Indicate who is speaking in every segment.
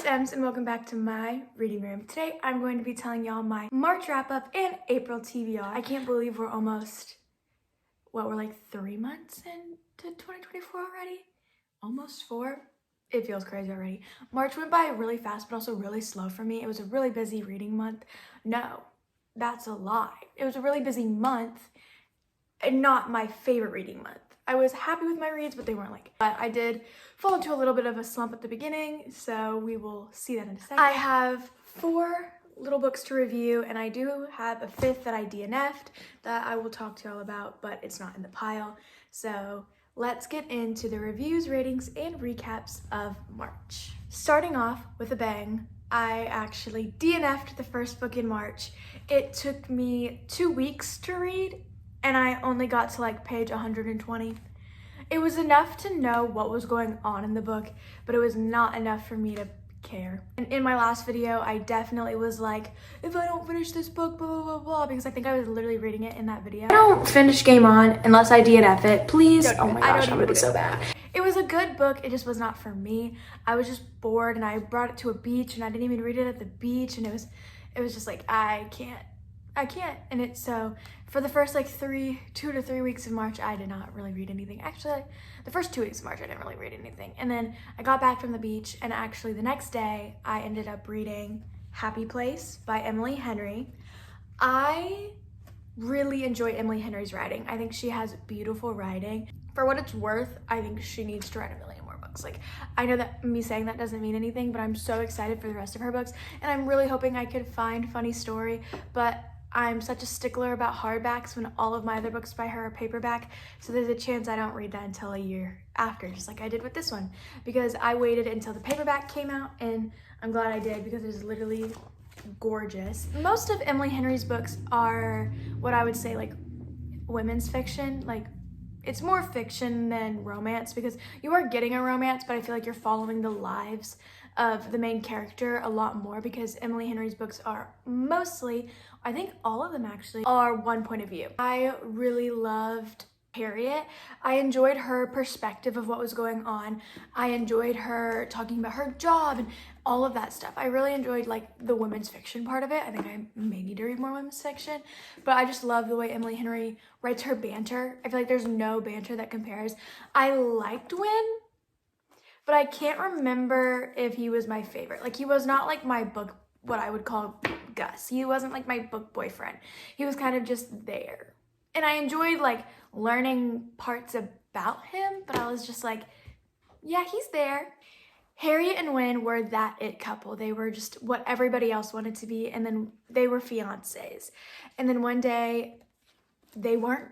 Speaker 1: Ems, and welcome back to my reading room. Today I'm going to be telling y'all my March wrap up and April TBR. I can't believe we're almost, we're like 3 months into 2024 already? Almost 4? It feels crazy already. March went by really fast, but also really slow for me. It was a really busy reading month. No, that's a lie. It was a really busy month and not my favorite reading month. I was happy with my reads, but they weren't but I did fall into a little bit of a slump at the beginning, so we will see that in a second. I have 4 little books to review, and I do have a 5th that I DNF'd that I will talk to y'all about, but it's not in the pile. So let's get into the reviews, ratings, and recaps of March. Starting off with a bang, I actually DNF'd the first book in March. It took me 2 weeks to read, and I only got to page 120. It was enough to know what was going on in the book, but it was not enough for me to care. And in my last video, I definitely was like, if I don't finish this book, blah, blah, blah, blah, because I think I was literally reading it in that video. I don't finish Game On unless I DNF it, please. Oh my gosh, I'm gonna be so bad. It was a good book, it just was not for me. I was just bored, and I brought it to a beach, and I didn't even read it at the beach, and it was just like, I can't. And it's so for the first 2 to 3 weeks of March, I did not really read anything. Actually, the first 2 weeks of March, I didn't really read anything. And then I got back from the beach, and actually the next day, I ended up reading Happy Place by Emily Henry. I really enjoy Emily Henry's writing. I think she has beautiful writing. For what it's worth, I think she needs to write a million more books. I know that me saying that doesn't mean anything, but I'm so excited for the rest of her books, and I'm really hoping I could find Funny Story, but I'm such a stickler about hardbacks when all of my other books by her are paperback, so there's a chance I don't read that until a year after, just like I did with this one, because I waited until the paperback came out, and I'm glad I did because it is literally gorgeous. Most of Emily Henry's books are what I would say women's fiction. It's more fiction than romance, because you are getting a romance, but I feel like you're following the lives of the main character a lot more, because Emily Henry's books are mostly, I think all of them actually, are one point of view. I really loved Harriet. I enjoyed her perspective of what was going on. I enjoyed her talking about her job and all of that stuff. I really enjoyed the women's fiction part of it. I think I may need to read more women's fiction, but I just love the way Emily Henry writes her banter. I feel like there's no banter that compares. I liked Win, but I can't remember if he was my favorite. He was not my book, what I would call Gus. He wasn't my book boyfriend. He was kind of just there. And I enjoyed learning parts about him, but I was just yeah, he's there. Harriet and Wynn were that it couple. They were just what everybody else wanted to be, and then they were fiancés. And then one day, they weren't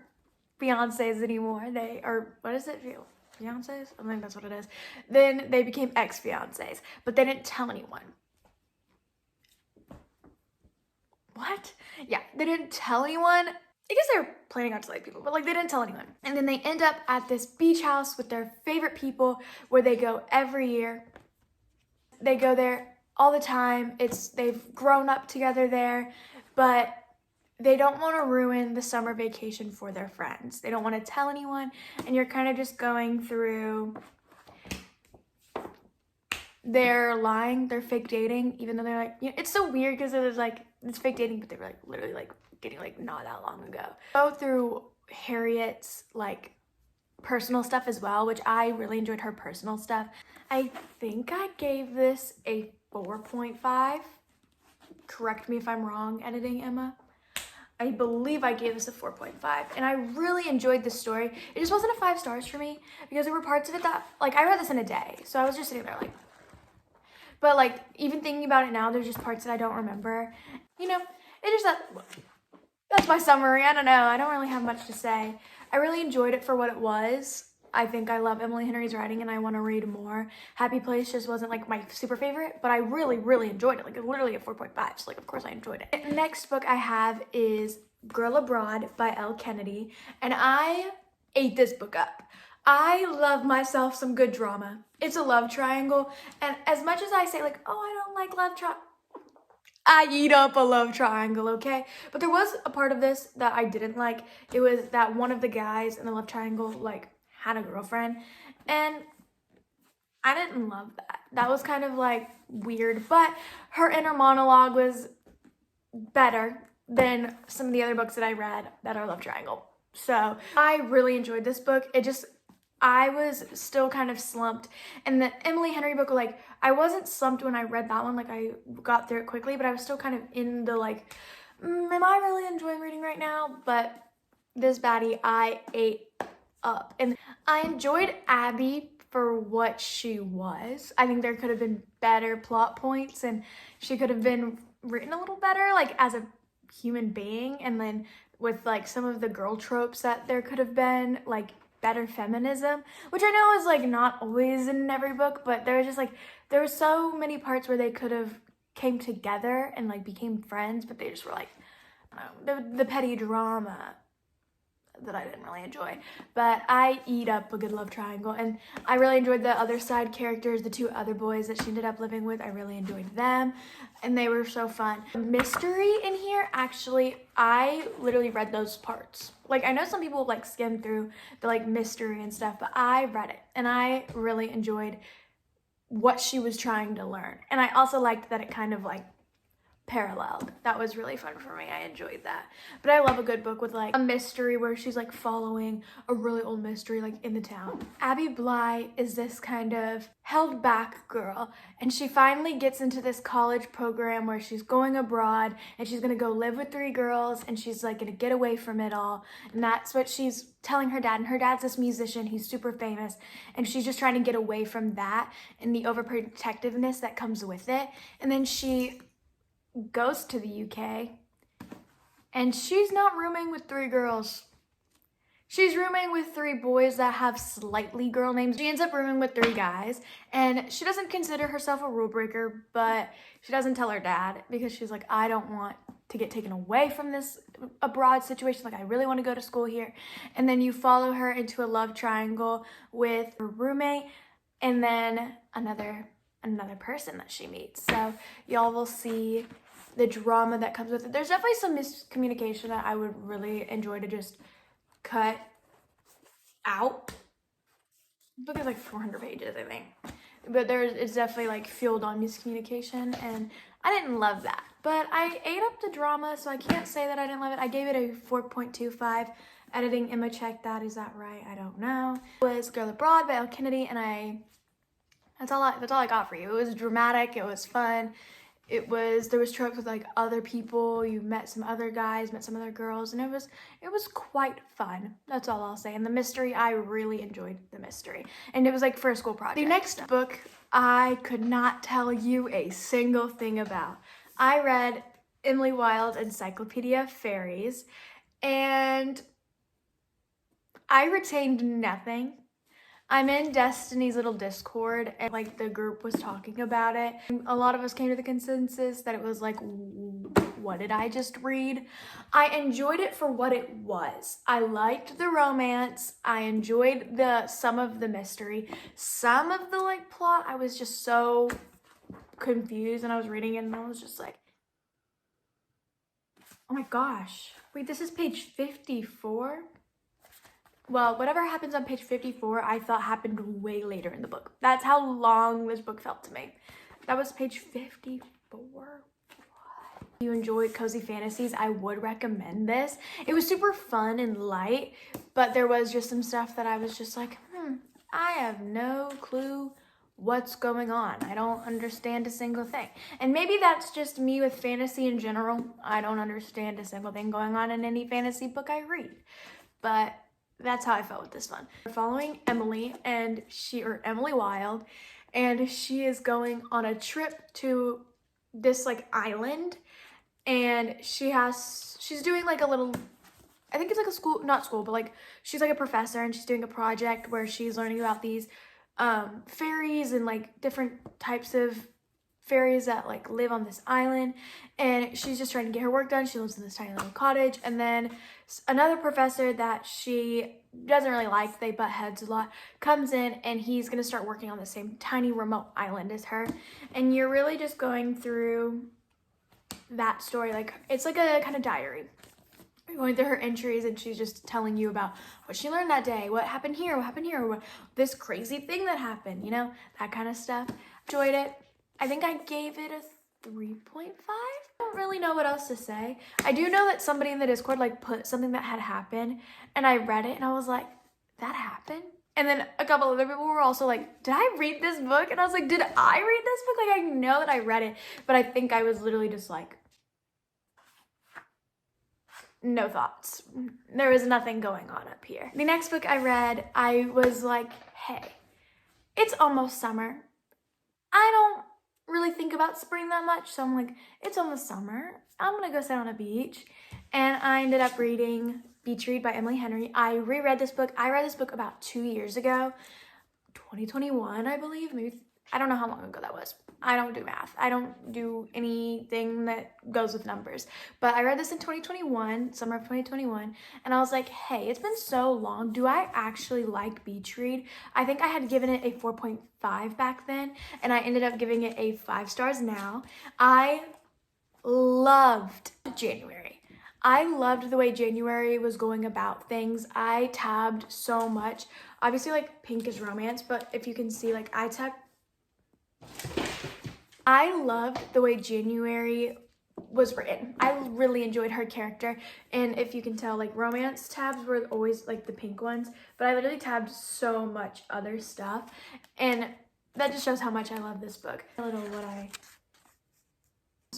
Speaker 1: fiancés anymore. They are, what is it? Fiancés? I think that's what it is. Then they became ex-fiancés, but they didn't tell anyone. What? Yeah, they didn't tell anyone. I guess they were planning on telling people, but they didn't tell anyone. And then they end up at this beach house with their favorite people where they go every year. They go there all the time. They've grown up together there, but they don't want to ruin the summer vacation for their friends. They don't want to tell anyone, and you're kind of just going through their lying, their fake dating, even though they're it's so weird because it was it's fake dating, but they were literally getting not that long ago. Go through Harriet's personal stuff as well, which I really enjoyed her personal stuff. I think I gave this a 4.5. Correct me if I'm wrong, editing Emma. I believe I gave this a 4.5, and I really enjoyed the story. It just wasn't a 5 stars for me because there were parts of it that I read this in a day, so I was just sitting there but even thinking about it now, there's just parts that I don't remember. It just that's my summary. I don't know. I don't really have much to say. I really enjoyed it for what it was. I think I love Emily Henry's writing, and I want to read more. Happy Place just wasn't my super favorite, but I really, really enjoyed it. Literally a 4.5. So of course I enjoyed it. The next book I have is Girl Abroad by Elle Kennedy, and I ate this book up. I love myself some good drama. It's a love triangle, and as much as I say oh, I don't like love triangle, I eat up a love triangle, okay? But there was a part of this that I didn't like. It was that one of the guys in the love triangle had a girlfriend, and I didn't love that. That was kind of like weird, but her inner monologue was better than some of the other books that I read that are love triangle. So I really enjoyed this book. I was still kind of slumped. And the Emily Henry book, like, I wasn't slumped when I read that one. Like, I got through it quickly, but I was still kind of in the, like, am I really enjoying reading right now? But this baddie, I ate up. And I enjoyed Abby for what she was. I think there could have been better plot points, and she could have been written a little better, like, as a human being. And then with, like, some of the girl tropes that there could have been, like, better feminism, which I know is, like, not always in every book, but there was just, like, there were so many parts where they could have came together and, like, became friends, but they just were, like, I don't know, the petty drama that I didn't really enjoy. But I eat up a good love triangle, and I really enjoyed the other side characters, the two other boys that she ended up living with. I really enjoyed them, and they were so fun. The mystery in here, actually, I literally read those parts. Like, I know some people, like, skim through the, like, mystery and stuff, but I read it, and I really enjoyed what she was trying to learn. And I also liked that it kind of, like, paralleled. That was really fun for me. I enjoyed that. But I love a good book with, like, a mystery where she's, like, following a really old mystery, like, in the town. Abby Bly is this kind of held back girl, and she finally gets into this college program where she's going abroad, and she's gonna go live with 3 girls, and she's, like, gonna get away from it all. And that's what she's telling her dad. And her dad's this musician, he's super famous, and she's just trying to get away from that and the overprotectiveness that comes with it. And then she goes to the UK, and she's not rooming with 3 girls. She's rooming with 3 boys that have slightly girl names. She ends up rooming with 3 guys, and she doesn't consider herself a rule breaker, but she doesn't tell her dad because she's like, I don't want to get taken away from this abroad situation. Like, I really want to go to school here. And then you follow her into a love triangle with her roommate and then another person that she meets. So y'all will see the drama that comes with it. There's definitely some miscommunication that I would really enjoy to just cut out. The book is like 400 pages, I think. But it's definitely, like, fueled on miscommunication, and I didn't love that. But I ate up the drama, so I can't say that I didn't love it. I gave it a 4.25. Editing, Emma checked that. Is that right? I don't know. It was Girl Abroad by Elle Kennedy, and that's all I got for you. It was dramatic, it was fun. There was tropes with, like, other people. You met some other guys, met some other girls, and it was quite fun. That's all I'll say. And the mystery, I really enjoyed the mystery. And it was, like, for a school project. The next book, I could not tell you a single thing about. I read Emily Wilde's Encyclopedia of Fairies, and I retained nothing. I'm in Destiny's little Discord, and, like, the group was talking about it. A lot of us came to the consensus that it was like, what did I just read? I enjoyed it for what it was. I liked the romance. I enjoyed some of the mystery. Some of the, like, plot, I was just so confused, and I was reading it, and I was just like, oh my gosh. Wait, this is page 54? Well, whatever happens on page 54, I thought happened way later in the book. That's how long this book felt to me. That was page 54. If you enjoyed cozy fantasies, I would recommend this. It was super fun and light, but there was just some stuff that I was just like, I have no clue what's going on. I don't understand a single thing. And maybe that's just me with fantasy in general. I don't understand a single thing going on in any fantasy book I read. But that's how I felt with this one. We're following Emily, and Emily Wilde, and she is going on a trip to this, like, island, and she's doing, like, a little, I think it's like a school, not school, but, like, she's like a professor, and she's doing a project where she's learning about these fairies and, like, different types of fairies that, like, live on this island, and she's just trying to get her work done. She lives in this tiny little cottage, and then another professor that she doesn't really like, they butt heads a lot, comes in, and he's gonna start working on the same tiny remote island as her. And you're really just going through that story, like, it's like a kind of diary. going through her entries, and she's just telling you about what she learned that day, what happened here, this crazy thing that happened, you know, that kind of stuff. Enjoyed it. I think I gave it a 3.5. I don't really know what else to say. I do know that somebody in the Discord like put something that had happened, and I read it and I was like, that happened? And then a couple other people were also like, did I read this book? And I was like, did I read this book? Like, I know that I read it, but I think I was literally just like, no thoughts. There was nothing going on up here. The next book I read, I was like, hey, it's almost summer. I don't really think about spring that much, so I'm like, it's almost summer. I'm gonna go sit on a beach. And I ended up reading Beach Read by Emily Henry. I reread this book. I read this book about 2 years ago, 2021, I believe. Maybe, I don't know how long ago that was. I don't do math. I don't do anything that goes with numbers. But I read this in 2021, summer of 2021, and I was like, hey, it's been so long. Do I actually like Beach Read? I think I had given it a 4.5 back then, and I ended up giving it a 5 stars now. I loved January. I loved the way January was going about things. I tabbed so much. Obviously, like, pink is romance, but if you can see, like, I loved the way January was written. I really enjoyed her character, and if you can tell, like, romance tabs were always like the pink ones, but I literally tabbed so much other stuff, and that just shows how much I love this book.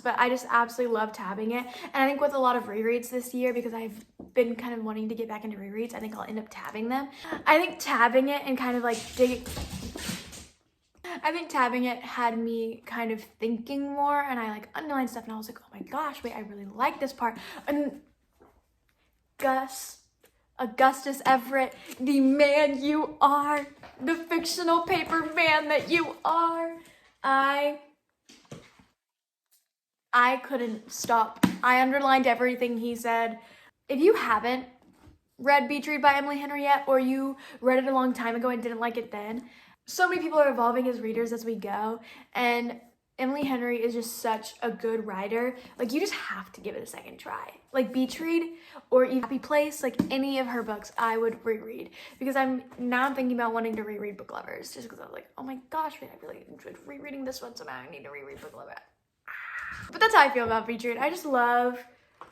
Speaker 1: But I just absolutely love tabbing it, and I think with a lot of rereads this year, because I've been kind of wanting to get back into rereads, I think I'll end up tabbing them. I think tabbing it and kind of like tabbing it had me kind of thinking more, and I like underlined stuff, and I was like, oh my gosh, wait, I really like this part. And Augustus Everett, the man you are, the fictional paper man that you are, I couldn't stop. I underlined everything he said. If you haven't read Beach Read by Emily Henry yet, or you read it a long time ago and didn't like it then, so many people are evolving as readers as we go, and Emily Henry is just such a good writer. Like, you just have to give it a second try. Like Beach Read or even Happy Place, like any of her books, I would reread, because I'm thinking about wanting to reread Book Lovers, just because I was like, oh my gosh, man, I really enjoyed rereading this one, so now I need to reread Book Lovers. But that's how I feel about Beach Read. I just love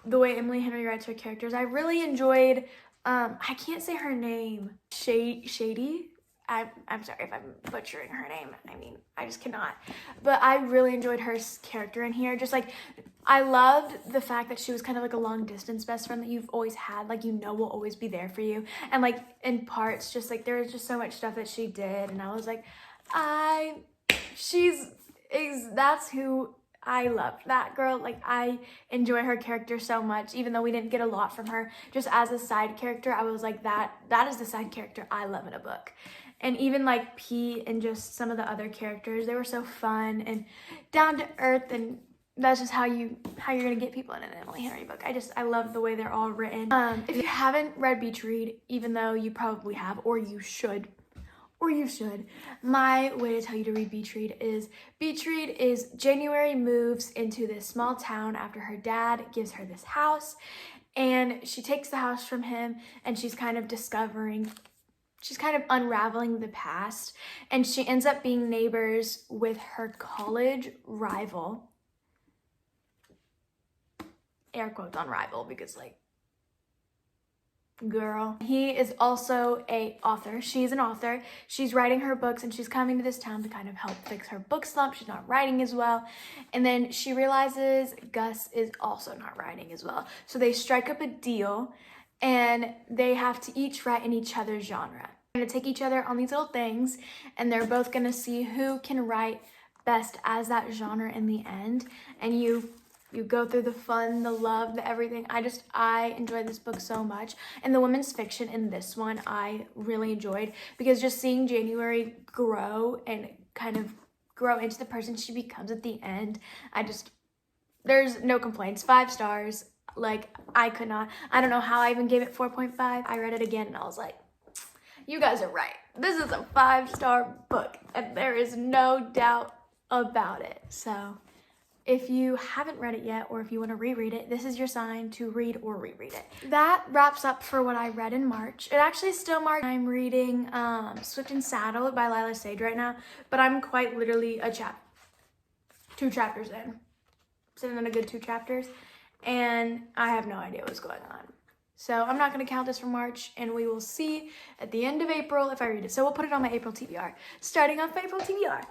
Speaker 1: the way Emily Henry writes her characters. I really enjoyed, I can't say her name, Shady. I'm sorry if I'm butchering her name. I mean, I just cannot. But I really enjoyed her character in here. Just like, I loved the fact that she was kind of like a long distance best friend that you've always had, like, you know, will always be there for you. And like in parts, just like there was just so much stuff that she did, and I was like, that's who I loved, that girl. Like, I enjoy her character so much, even though we didn't get a lot from her. Just as a side character, I was like, that is the side character I love in a book. And even like Pete and just some of the other characters, they were so fun and down to earth, and that's just how you're gonna get people in an Emily Henry book. I love the way they're all written. If you haven't read Beach Read, even though you probably have, or you should, my way to tell you to read Beach Read is January moves into this small town after her dad gives her this house, and she takes the house from him, and she's kind of unraveling the past, and she ends up being neighbors with her college rival. Air quotes on rival, because like, girl. He is also a author. She's an author. She's writing her books, and she's coming to this town to kind of help fix her book slump. She's not writing as well. And then she realizes Gus is also not writing as well. So they strike up a deal, and they have to each write in each other's genre. They're going to take each other on these little things, and they're both going to see who can write best as that genre in the end. And you go through the fun, the love, the everything. I enjoyed this book so much. And the women's fiction in this one, I really enjoyed, because just seeing January grow and kind of grow into the person she becomes at the end, there's no complaints. 5 stars. Like, I don't know how I even gave it 4.5. I read it again and I was like, you guys are right. This is a 5-star book, and there is no doubt about it. So If you haven't read it yet, or if you want to reread it, this is your sign to read or reread it. That wraps up for what I read in March. It actually is still March. I'm reading Swift and Saddled by Lila Sage right now, but I'm quite literally 2 chapters in. Sitting in a good 2 chapters, and I have no idea what's going on. So I'm not going to count this for March, and we will see at the end of April if I read it. So we'll put it on my April TBR. Starting off April TBR.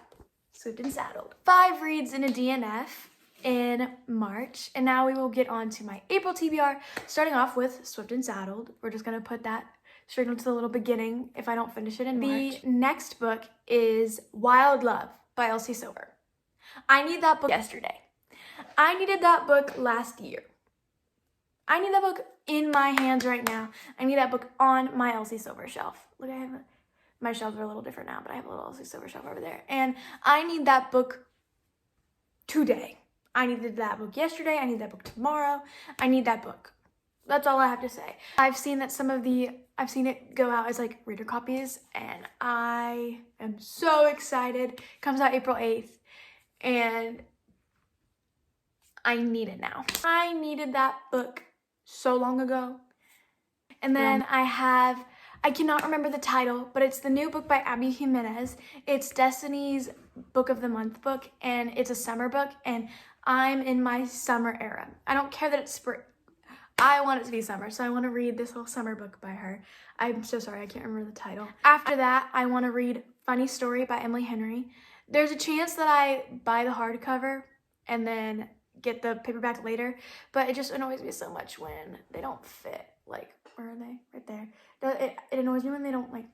Speaker 1: Swift and Saddled. 5 reads in a DNF in March, and now we will get on to my April TBR, starting off with Swift and Saddled. We're just going to put that straight into the little beginning if I don't finish it in March. The next book is Wild Love by Elsie Silver. I need that book yesterday. I needed that book last year. I need that book in my hands right now. I need that book on my Elsie Silver shelf. Look, I have my shelves are a little different now, but I have a little Elsie Silver shelf over there. And I need that book today. I needed that book yesterday. I need that book tomorrow. I need that book. That's all I have to say. I've seen that I've seen it go out as like reader copies, and I am so excited. It comes out April 8th, and I need it now. I needed that book so long ago. And then I cannot remember the title, but it's the new book by Abby Jimenez. It's Destiny's Book of the Month book, and it's a summer book, and I'm in my summer era. I don't care that it's spring. I want it to be summer, so I want to read this whole summer book by her. I'm so sorry, I can't remember the title. After that, I want to read Funny Story by Emily Henry. There's a chance that I buy the hardcover and then get the paperback later, but it just annoys me so much when they don't fit. Like, where are they? Right there. It annoys me when they don't, like,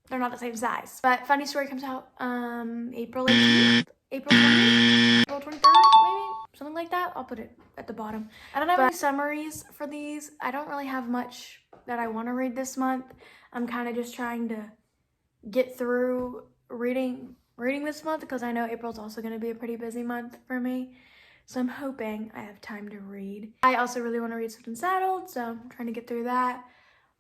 Speaker 1: they're not the same size. But Funny Story comes out April 18th, April 20th, April 23rd, maybe? Something like that. I'll put it at the bottom. I don't have any summaries for these. I don't really have much that I want to read this month. I'm kind of just trying to get through reading this month, because I know April's also going to be a pretty busy month for me. So I'm hoping I have time to read. I also really want to read Swift and Saddled, so I'm trying to get through that.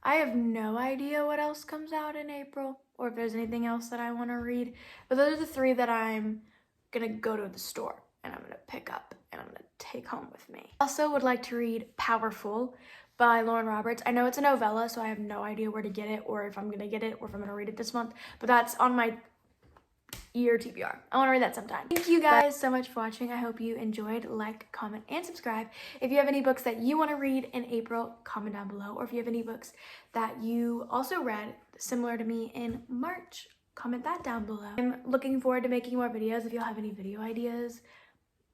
Speaker 1: I have no idea what else comes out in April, or if there's anything else that I want to read. But those are the 3 that I'm going to go to the store and I'm going to pick up and I'm going to take home with me. I also would like to read Powerful by Lauren Roberts. I know it's a novella, so I have no idea where to get it, or if I'm going to get it, or if I'm going to read it this month. But that's on my year TBR. I want to read that sometime. Thank you guys so much for watching. I hope you enjoyed. Like, comment, and subscribe. If you have any books that you want to read in April, comment down below. Or if you have any books that you also read similar to me in March, comment that down below. I'm looking forward to making more videos. If y'all have any video ideas,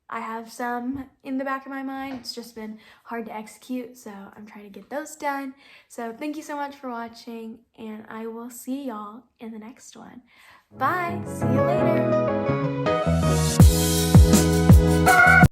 Speaker 1: I have some in the back of my mind. It's just been hard to execute, so I'm trying to get those done. So thank you so much for watching, and I will see y'all in the next one. Bye. See you later.